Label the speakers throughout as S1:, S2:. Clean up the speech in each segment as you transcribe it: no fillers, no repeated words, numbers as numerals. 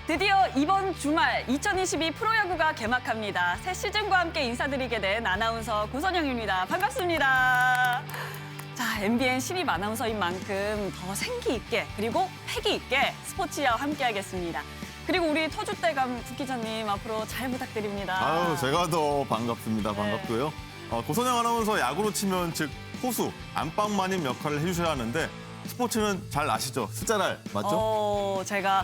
S1: 드디어 이번 주말 2022 프로야구가 개막합니다. 새 시즌과 함께 인사드리게 된 아나운서 고선영입니다. 반갑습니다. 자, MBN 신입 아나운서인 만큼 더 생기 있게 그리고 패기 있게 스포츠와 함께하겠습니다. 그리고 우리 터줏대감 국 기자님 앞으로 잘 부탁드립니다.
S2: 아유, 제가 더 반갑습니다. 반갑고요. 고선영 아나운서 야구로 치면 즉 포수, 안방마님 역할을 해주셔야 하는데 스포츠는 잘 아시죠? 스자랄 맞죠?
S1: 제가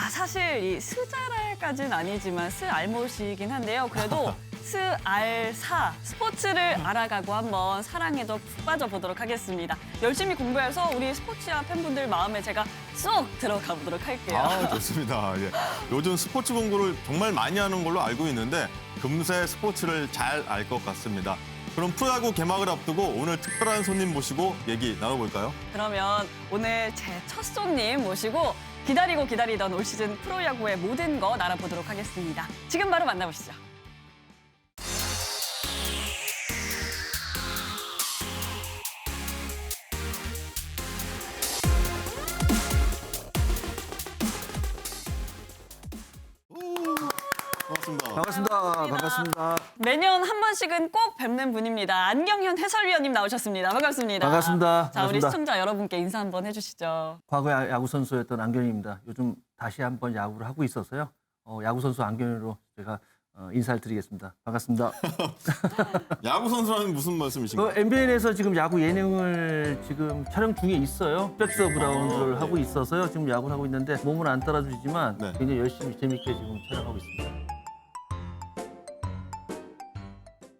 S1: 사실 이 스자랄까지는 아니지만 스알못이긴 한데요. 그래도 스알사 스포츠를 알아가고 한번 사랑에도 푹 빠져보도록 하겠습니다. 열심히 공부해서 우리 스포츠와 팬분들 마음에 제가 쏙 들어가 보도록 할게요.
S2: 아, 좋습니다. 예. 요즘 스포츠 공부를 정말 많이 하는 걸로 알고 있는데 금세 스포츠를 잘 알 것 같습니다. 그럼 프로야구 개막을 앞두고 오늘 특별한 손님 모시고 얘기 나눠볼까요?
S1: 그러면 오늘 제 첫 손님 모시고 기다리고 기다리던 올 시즌 프로야구의 모든 것 알아보도록 하겠습니다. 지금 바로 만나보시죠.
S2: 반갑습니다.
S3: 반갑습니다. 반갑습니다.
S1: 매년 한 번씩은 꼭 뵙는 분입니다. 안경현 해설위원님 나오셨습니다. 반갑습니다.
S3: 반갑습니다.
S1: 자, 우리
S3: 반갑습니다.
S1: 시청자 여러분께 인사 한번 해주시죠.
S3: 과거 야구 선수였던 안경입니다. 요즘 다시 한번 야구를 하고 있어서요. 야구 선수 안경으로 제가 인사를 드리겠습니다. 반갑습니다.
S2: 야구 선수라는 무슨 말씀이신가요?
S3: MBN에서 지금 야구 예능을 지금 촬영 중에 있어요. 백스 오브 라운드를
S2: 네.
S3: 하고 있어서요. 지금 야구를 하고 있는데 몸은 안 따라주지만
S2: 네.
S3: 굉장히 열심히 재밌게 지금 촬영하고 있습니다.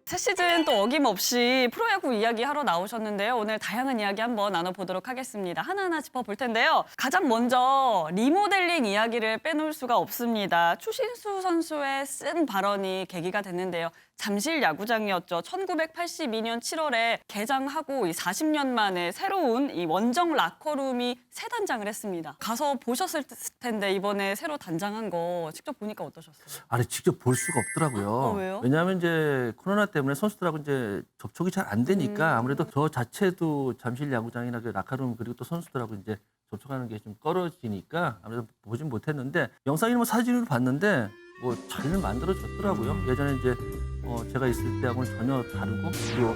S1: 새 시즌 또 어김없이 프로야구 이야기 하러 나오셨는데요. 오늘 다양한 이야기 한번 나눠보도록 하겠습니다. 하나하나 짚어볼 텐데요. 가장 먼저 리모델링 이야기를 빼놓을 수가 없습니다. 추신수 선수의 쓴 발언이 계기가 됐는데요. 잠실 야구장이었죠. 1982년 7월에 개장하고 40년 만에 새로운 이 원정 라커룸이 새 단장을 했습니다. 가서 보셨을 텐데 이번에 새로 단장한 거 직접 보니까 어떠셨어요?
S3: 아니 직접 볼 수가 없더라고요.
S1: 왜요?
S3: 왜냐하면 이제 코로나 때문에 선수들하고 이제 접촉이 잘 안 되니까 아무래도 저 자체도 잠실 야구장이나 그 라카룸 그리고 또 선수들하고 이제 접촉하는 게 좀 떨어지니까 아무래도 보진 못했는데 영상이나 뭐 사진으로 봤는데 뭐 잘 만들어졌더라고요. 예전에 이제 제가 있을 때하고는 전혀 다르고 그리고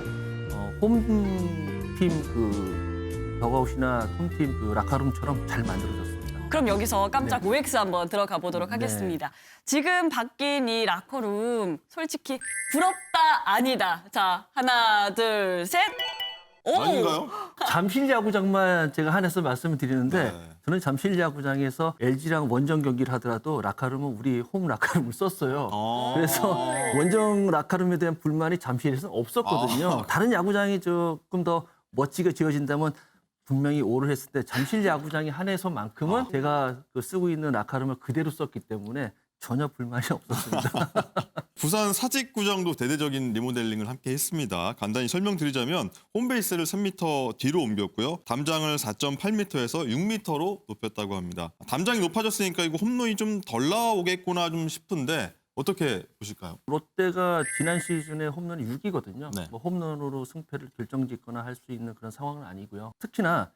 S3: 홈팀 그 더그아웃이나 홈팀 그 라카룸처럼 잘 만들어졌습니다.
S1: 그럼 여기서 깜짝
S3: 네.
S1: OX 한번 들어가 보도록
S3: 네.
S1: 하겠습니다. 지금 바뀐 이 라커룸 솔직히 부럽다 아니다. 자, 하나, 둘, 셋. 오!
S2: 아닌가요?
S3: 잠실 야구장만 제가 한해서 말씀을 드리는데
S2: 네.
S3: 저는 잠실 야구장에서 LG랑 원정 경기를 하더라도 라카룸은 우리 홈 라카룸을 썼어요. 그래서 원정 라카룸에 대한 불만이 잠실에서는 없었거든요. 다른 야구장이 조금 더 멋지게 지어진다면 분명히 오를 했을 때 잠실 야구장이 한해서만큼은 제가 그 쓰고 있는 라카룸을 그대로 썼기 때문에 전혀 불만이 없었습니다.
S2: 부산 사직구장도 대대적인 리모델링을 함께 했습니다. 간단히 설명드리자면 홈베이스를 3m 뒤로 옮겼고요. 담장을 4.8m에서 6m로 높였다고 합니다. 담장이 높아졌으니까 이거 홈런이 좀 덜 나오겠구나 좀 싶은데 어떻게 보실까요?
S3: 롯데가 지난 시즌에 홈런이 6이거든요.
S2: 네.
S3: 뭐 홈런으로 승패를 결정짓거나 할 수 있는 그런 상황은 아니고요. 특히나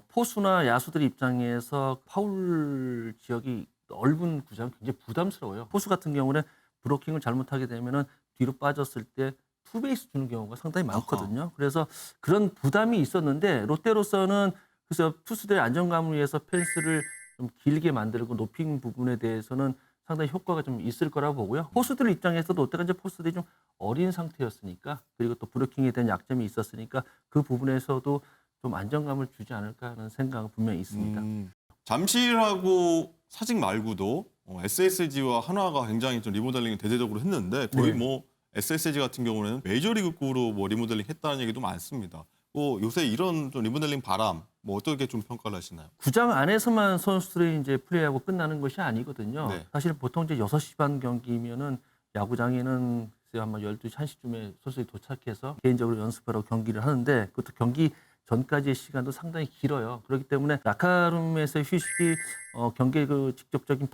S3: 포수나 야수들 입장에서 파울 지역이 넓은 구장은 굉장히 부담스러워요. 포수 같은 경우는 브로킹을 잘못하게 되면은 뒤로 빠졌을 때 투베이스 주는 경우가 상당히 많거든요. 그래서 그런 부담이 있었는데 롯데로서는 그래서 투수들의 안정감을 위해서 펜스를 좀 길게 만들고 높인 부분에 대해서는 상당히 효과가 좀 있을 거라고 보고요. 포수들 입장에서도 롯데가 이제 포수들이 좀 어린 상태였으니까 그리고 또 브로킹에 대한 약점이 있었으니까 그 부분에서도 좀 안정감을 주지 않을까 하는 생각은 분명히 있습니다.
S2: 잠실하고 사직 말고도 SSG와 한화가 굉장히 좀 리모델링을 대대적으로 했는데 거의
S3: 네.
S2: 뭐 SSG 같은 경우는 메이저리그급으로 뭐 리모델링 했다는 얘기도 많습니다. 요새 이런 좀 리모델링 바람 뭐 어떻게 좀 평가를 하시나요?
S3: 구장 안에서만 선수들이 이제 플레이하고 끝나는 것이 아니거든요.
S2: 네.
S3: 사실 보통 이제 6시 반 경기면은 야구장에는 아마 12시, 1시쯤에 선수들이 도착해서 개인적으로 연습하러 경기를 하는데 그것도 경기 전까지의 시간도 상당히 길어요. 그렇기 때문에 라카룸에서 휴식이 경기의 그 직접적인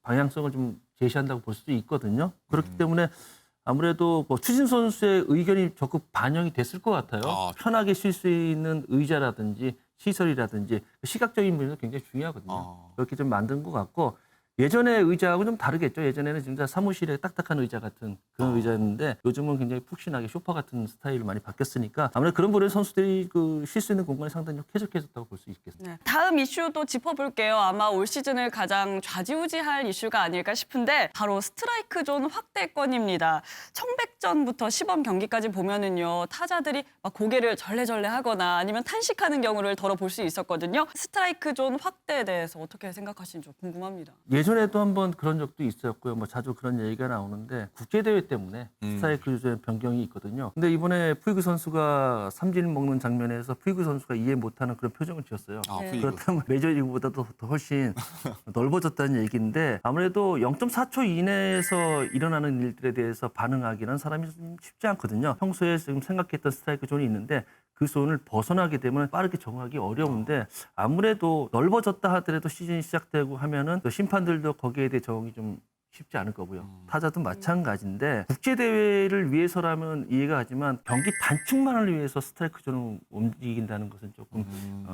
S3: 방향성을 좀 제시한다고 볼 수도 있거든요. 그렇기 때문에 아무래도 뭐 추진 선수의 의견이 적극 반영이 됐을 것 같아요. 편하게 쉴 수 있는 의자라든지 시설이라든지 시각적인 부분도 굉장히 중요하거든요. 그렇게 좀 만든 것 같고 예전의 의자하고 좀 다르겠죠. 예전에는 진짜 사무실에 딱딱한 의자 같은 그런 의자였는데 요즘은 굉장히 푹신하게 소파 같은 스타일로 많이 바뀌었으니까 아무래도 그런 부분에 선수들이 그 쉴 수 있는 공간이 상당히 좀 쾌적해졌다고 볼 수 있겠습니다.
S1: 네. 다음 이슈도 짚어볼게요. 아마 올 시즌을 가장 좌지우지할 이슈가 아닐까 싶은데 바로 스트라이크 존 확대권입니다. 청백전부터 시범 경기까지 보면은요 타자들이 막 고개를 절레절레 하거나 아니면 탄식하는 경우를 덜어 볼 수 있었거든요. 스트라이크 존 확대에 대해서 어떻게 생각하시는지 궁금합니다.
S3: 예전에도 한번 그런 적도 있었고요. 뭐 자주 그런 얘기가 나오는데 국제대회 때문에 스트라이크 존 변경이 있거든요. 근데 이번에 푸이그 선수가 삼진 먹는 장면에서 푸이그 선수가 이해 못하는 그런 표정을 지었어요.
S1: 네.
S2: 푸이그.
S3: 그렇다면 메이저리그보다도 더 훨씬 넓어졌다는 얘기인데 아무래도 0.4초 이내에서 일어나는 일들에 대해서 반응하기는 사람이 좀 쉽지 않거든요. 평소에 지금 생각했던 스트라이크 존이 있는데 그 존을 벗어나게 되면 빠르게 적응하기 어려운데 아무래도 넓어졌다 하더라도 시즌이 시작되고 하면은 또 심판들도 거기에 대해 적응이 좀 쉽지 않을 거고요. 타자도 마찬가지인데 국제대회를 위해서라면 이해가 가지만 경기 단축만을 위해서 스트라이크 존을 움직인다는 것은 조금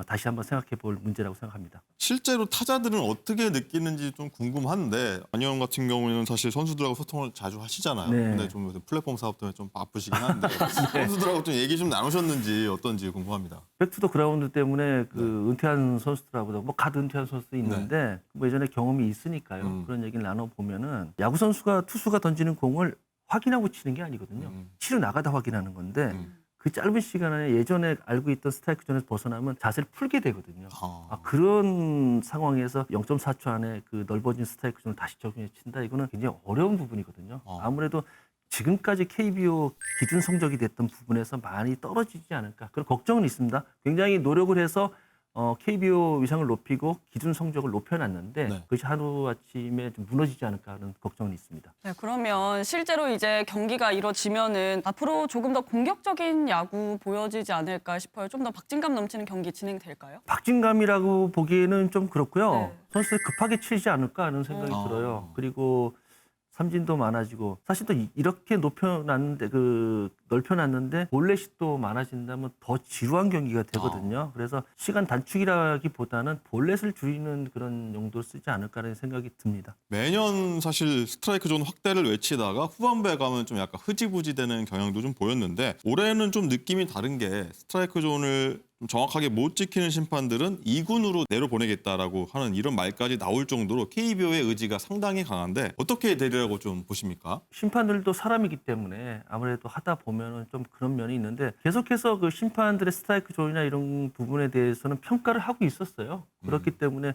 S3: 다시 한번 생각해 볼 문제라고 생각합니다.
S2: 실제로 타자들은 어떻게 느끼는지 좀 궁금한데 안희영 같은 경우에는 사실 선수들하고 소통을 자주 하시잖아요.
S3: 네.
S2: 근데 좀 플랫폼 사업 때문에 좀 바쁘시긴 한데 선수들하고 좀 얘기 좀 나누셨는지 어떤지 궁금합니다.
S3: 백투더 그라운드 때문에 그 은퇴한 선수들하고도 뭐 갓 은퇴한 선수도 있는데 뭐 예전에 경험이 있으니까요. 그런 얘기를 나눠보면은 야구 선수가 투수가 던지는 공을 확인하고 치는 게 아니거든요. 치러 나가다 확인하는 건데 그 짧은 시간 안에 예전에 알고 있던 스트라이크 존에서 벗어나면 자세를 풀게 되거든요. 그런 상황에서 0.4초 안에 그 넓어진 스트라이크 존을 다시 적용해 친다. 이거는 굉장히 어려운 부분이거든요. 아무래도 지금까지 KBO 기준 성적이 됐던 부분에서 많이 떨어지지 않을까 그런 걱정은 있습니다. 굉장히 노력을 해서 KBO 위상을 높이고 기준 성적을 높여놨는데
S2: 네.
S3: 그것이 하루아침에 좀 무너지지 않을까 하는 걱정은 있습니다.
S1: 네, 그러면 실제로 이제 경기가 이뤄지면은 앞으로 조금 더 공격적인 야구 보여지지 않을까 싶어요. 좀 더 박진감 넘치는 경기 진행될까요?
S3: 박진감이라고 보기에는 좀 그렇고요.
S1: 네.
S3: 선수들이 급하게 치지 않을까 하는 생각이 들어요. 그리고 삼진도 많아지고 사실 또 이렇게 넓혀놨는데 볼넷이 또 많아진다면 더 지루한 경기가 되거든요. 그래서 시간 단축이라기보다는 볼넷을 줄이는 그런 용도로 쓰지 않을까라는 생각이 듭니다.
S2: 매년 사실 스트라이크 존 확대를 외치다가 후반부에 가면 좀 약간 흐지부지 되는 경향도 좀 보였는데 올해는 좀 느낌이 다른 게 스트라이크 존을 좀 정확하게 못 지키는 심판들은 2군으로 내려보내겠다라고 하는 이런 말까지 나올 정도로 KBO의 의지가 상당히 강한데 어떻게 되리라고 좀 보십니까?
S3: 심판들도 사람이기 때문에 아무래도 하다 보면은 좀 그런 면이 있는데 계속해서 그 심판들의 스트라이크 존이나 이런 부분에 대해서는 평가를 하고 있었어요. 그렇기 때문에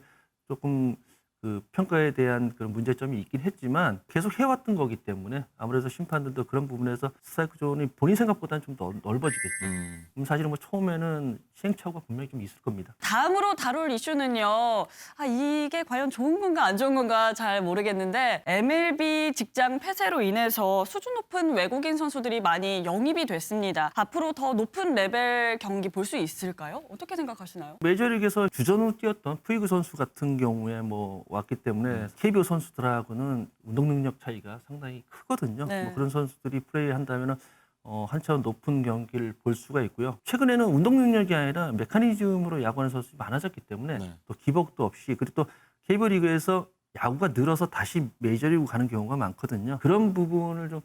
S3: 조금 그 평가에 대한 그런 문제점이 있긴 했지만 계속 해왔던 거기 때문에 아무래도 심판들도 그런 부분에서 스트라이크 존이 본인 생각보다는 좀 더 넓어지겠죠. 사실은 뭐 처음에는 시행착오가 분명히 좀 있을 겁니다.
S1: 다음으로 다룰 이슈는요. 이게 과연 좋은 건가 안 좋은 건가 잘 모르겠는데 MLB 직장 폐쇄로 인해서 수준 높은 외국인 선수들이 많이 영입이 됐습니다. 앞으로 더 높은 레벨 경기 볼 수 있을까요? 어떻게 생각하시나요?
S3: 메이저리그에서 주전으로 뛰었던 푸이그 선수 같은 경우에 뭐 왔기 때문에 KBO 선수들하고는 운동 능력 차이가 상당히 크거든요.
S1: 네.
S3: 뭐 그런 선수들이 플레이한다면은 한 차원 높은 경기를 볼 수가 있고요. 최근에는 운동 능력이 아니라 메커니즘으로 야구하는 선수들이 많아졌기 때문에
S2: 네.
S3: 또 기복도 없이 그리고 또 KBO 리그에서 야구가 늘어서 다시 메이저리그 가는 경우가 많거든요. 그런 부분을 좀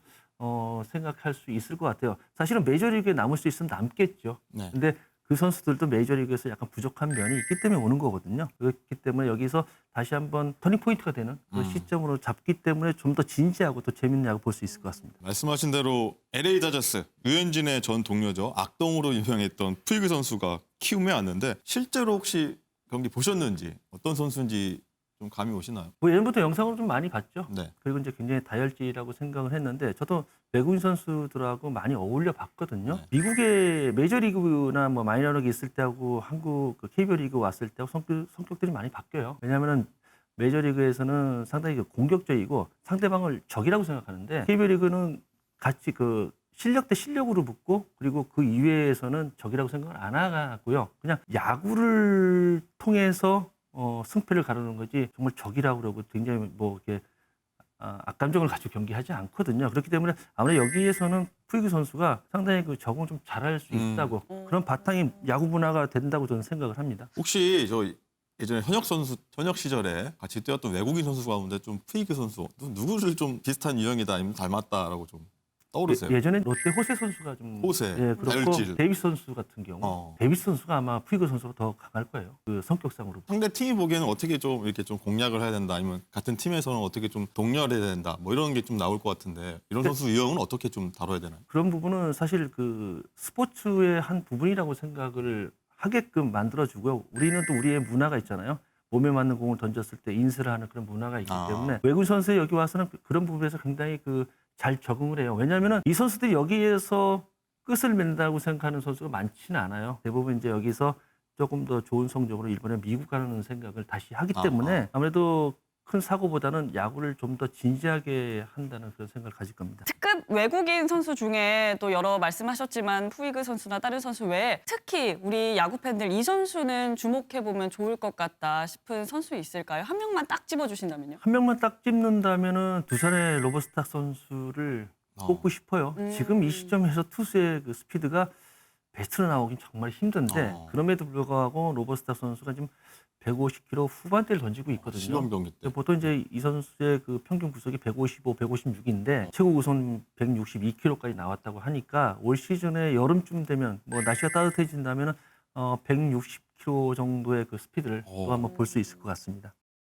S3: 생각할 수 있을 것 같아요. 사실은 메이저리그에 남을 수 있으면 남겠죠.
S2: 네.
S3: 근데 그 선수들도 메이저리그에서 약간 부족한 면이 있기 때문에 오는 거거든요. 그렇기 때문에 여기서 다시 한번 터닝 포인트가 되는 그 시점으로 잡기 때문에 좀 더 진지하고 또 재밌는 야구 볼 수 있을 것 같습니다.
S2: 말씀하신 대로 LA 다저스 유현진의 전 동료죠. 악동으로 유명했던 푸이그 선수가 키움에 왔는데 실제로 혹시 경기 보셨는지 어떤 선수인지 좀 감이 오시나요?
S3: 뭐 예전부터 영상으로 좀 많이 봤죠.
S2: 네.
S3: 그리고 이제 굉장히 다혈질이라고 생각을 했는데 저도 외국인 선수들하고 많이 어울려 봤거든요.
S2: 네.
S3: 미국의 메이저리그나 뭐 마이너리그 있을 때하고 한국 그 KBO 리그 왔을 때하고 성격들이 많이 바뀌어요. 왜냐하면은 메이저리그에서는 상당히 공격적이고 상대방을 적이라고 생각하는데 KBO 리그는 같이 그 실력 대 실력으로 붙고 그리고 그 이외에서는 적이라고 생각을 안 하고요. 그냥 야구를 통해서 승패를 가르는 거지 정말 적이라고 그러고 굉장히 뭐 이렇게 악감정을 가지고 경기하지 않거든요. 그렇기 때문에 아무래도 여기에서는 푸이그 선수가 상당히 그 적응을 좀 잘할 수 있다고 그런 바탕이 야구 문화가 된다고 저는 생각을 합니다.
S2: 혹시 저 예전에 현역 시절에 같이 뛰었던 외국인 선수 가운데 좀 푸이그 선수 누구를 좀 비슷한 유형이다 아니면 닮았다라고 좀 떠오르세요?
S3: 예전에 롯데 호세 선수가 좀
S2: 호세,
S3: 예, 그렇고
S2: 다혈질.
S3: 데이비스 선수 같은 경우 데이비스 선수가 아마 푸이그 선수가 더 강할 거예요. 그 성격상으로.
S2: 상대 팀이 보기에는 어떻게 좀 이렇게 좀 공략을 해야 된다 아니면 같은 팀에서는 어떻게 좀 동렬해야 된다 뭐 이런 게 좀 나올 것 같은데 이런 선수 유형은 어떻게 좀 다뤄야 되나요?
S3: 그런 부분은 사실 그 스포츠의 한 부분이라고 생각을 하게끔 만들어주고요. 우리는 또 우리의 문화가 있잖아요. 몸에 맞는 공을 던졌을 때 인수를 하는 그런 문화가 있기 때문에 외국 선수들이 여기 와서는 그런 부분에서 굉장히 그 잘 적응을 해요. 왜냐하면 이 선수들이 여기에서 끝을 맺는다고 생각하는 선수가 많지는 않아요. 대부분 이제 여기서 조금 더 좋은 성적으로 일본에 미국 가는 생각을 다시 하기 때문에 아무래도 큰 사고보다는 야구를 좀 더 진지하게 한다는 그런 생각을 가질 겁니다.
S1: 특급 외국인 선수 중에 또 여러 말씀하셨지만 푸이그 선수나 다른 선수 외에 특히 우리 야구 팬들 이 선수는 주목해보면 좋을 것 같다 싶은 선수 있을까요? 한 명만 딱 집어주신다면요?
S3: 한 명만 딱 찝는다면은 두산의 로버스탁 선수를 꼽고 싶어요. 지금 이 시점에서 투수의 그 스피드가 베스트로 나오긴 정말 힘든데 그럼에도 불구하고 로버스탁 선수가 지금 150km 후반대를 던지고 있거든요.
S2: 시범 경기 때.
S3: 보통 이제 이 선수의 그 평균 구속이 155, 156인데 최고 구속 162km까지 나왔다고 하니까 올 시즌에 여름쯤 되면 뭐 날씨가 따뜻해진다면은 160km 정도의 그 스피드를 또 한번 볼 수 있을 것 같습니다.